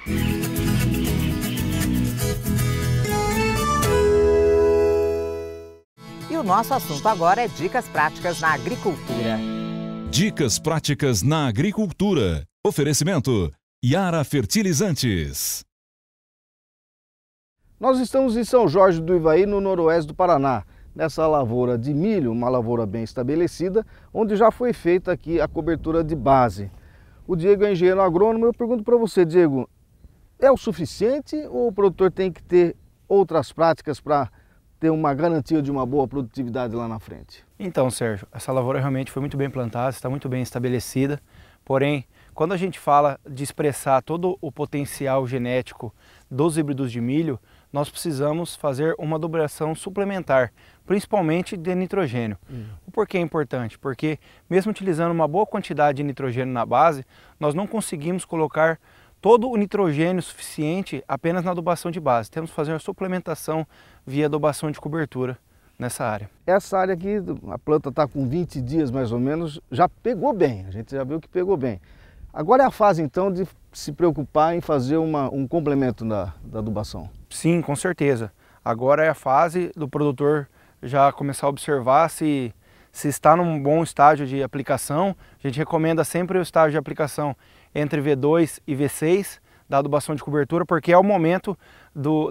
E o nosso assunto agora é dicas práticas na agricultura. Dicas práticas na agricultura. Oferecimento Yara Fertilizantes. Nós estamos em São Jorge do Ivaí, no noroeste do Paraná, nessa lavoura de milho, uma lavoura bem estabelecida, onde já foi feita aqui a cobertura de base. O Diego é engenheiro agrônomo. Eu pergunto para você, Diego, é o suficiente ou o produtor tem que ter outras práticas para ter uma garantia de uma boa produtividade lá na frente? Então, Sérgio, essa lavoura realmente foi muito bem plantada, está muito bem estabelecida, porém, quando a gente fala de expressar todo o potencial genético dos híbridos de milho, nós precisamos fazer uma adubação suplementar, principalmente de nitrogênio. O porquê é importante? Porque mesmo utilizando uma boa quantidade de nitrogênio na base, nós não conseguimos colocar todo o nitrogênio suficiente apenas na adubação de base. Temos que fazer uma suplementação via adubação de cobertura nessa área. Essa área aqui, a planta está com 20 dias mais ou menos, já pegou bem, a gente já viu que pegou bem. Agora é a fase então de se preocupar em fazer um complemento da adubação. Sim, com certeza. Agora é a fase do produtor já começar a observar se está num bom estágio de aplicação. A gente recomenda sempre o estágio de aplicação entre V2 e V6 da adubação de cobertura, porque é o momento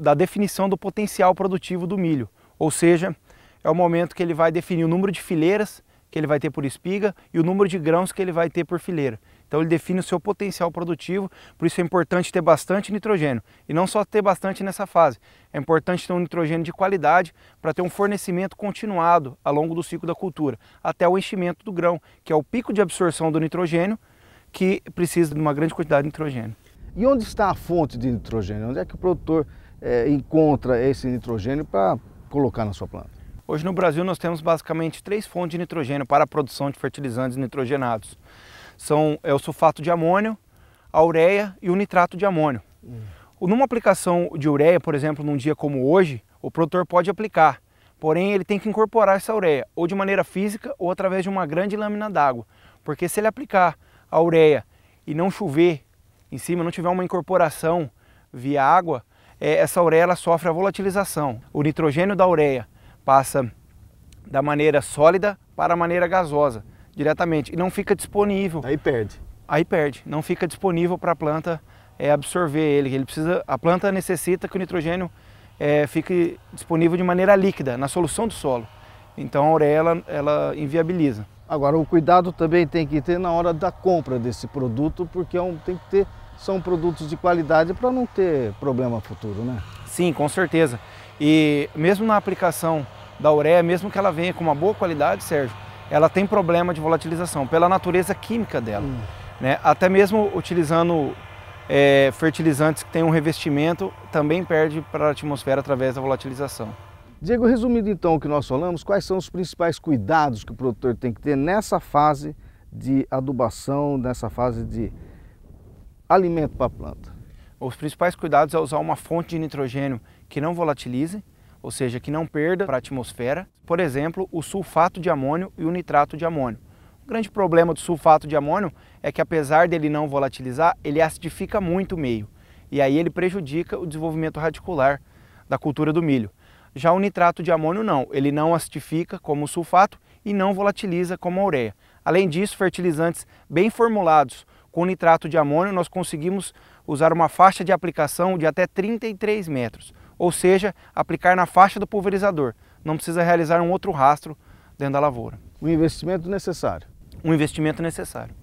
da definição do potencial produtivo do milho. Ou seja, é o momento que ele vai definir o número de fileiras que ele vai ter por espiga e o número de grãos que ele vai ter por fileira. Então ele define o seu potencial produtivo, por isso é importante ter bastante nitrogênio. E não só ter bastante nessa fase, é importante ter um nitrogênio de qualidade para ter um fornecimento continuado ao longo do ciclo da cultura, até o enchimento do grão, que é o pico de absorção do nitrogênio, que precisa de uma grande quantidade de nitrogênio. E onde está a fonte de nitrogênio? Onde é que o produtor encontra esse nitrogênio para colocar na sua planta? Hoje no Brasil nós temos basicamente 3 fontes de nitrogênio para a produção de fertilizantes nitrogenados. É o sulfato de amônio, a ureia e o nitrato de amônio. Numa aplicação de ureia, por exemplo, num dia como hoje, o produtor pode aplicar, porém ele tem que incorporar essa ureia, ou de maneira física ou através de uma grande lâmina d'água. Porque se ele aplicar a ureia e não chover em cima, não tiver uma incorporação via água, essa ureia ela sofre a volatilização. O nitrogênio da ureia passa da maneira sólida para a maneira gasosa, diretamente, e não fica disponível. Aí perde. Aí perde, não fica disponível para a planta absorver ele. A planta necessita que o nitrogênio fique disponível de maneira líquida, na solução do solo. Então a ureia ela inviabiliza. Agora o cuidado também tem que ter na hora da compra desse produto, porque são produtos de qualidade para não ter problema futuro, né? Sim, com certeza. E mesmo na aplicação da ureia, mesmo que ela venha com uma boa qualidade, Sérgio, ela tem problema de volatilização pela natureza química dela. Né? Até mesmo utilizando fertilizantes que têm um revestimento, também perde para a atmosfera através da volatilização. Diego, resumindo então o que nós falamos, quais são os principais cuidados que o produtor tem que ter nessa fase de adubação, nessa fase de alimento para a planta? Os principais cuidados é usar uma fonte de nitrogênio que não volatilize, ou seja, que não perda para a atmosfera. Por exemplo, o sulfato de amônio e o nitrato de amônio. O grande problema do sulfato de amônio é que, apesar dele não volatilizar, ele acidifica muito o meio. E aí ele prejudica o desenvolvimento radicular da cultura do milho. Já o nitrato de amônio não, ele não acidifica como o sulfato e não volatiliza como a ureia. Além disso, fertilizantes bem formulados com nitrato de amônio, nós conseguimos usar uma faixa de aplicação de até 33 metros, ou seja, aplicar na faixa do pulverizador. Não precisa realizar um outro rastro dentro da lavoura. Um investimento necessário. Um investimento necessário.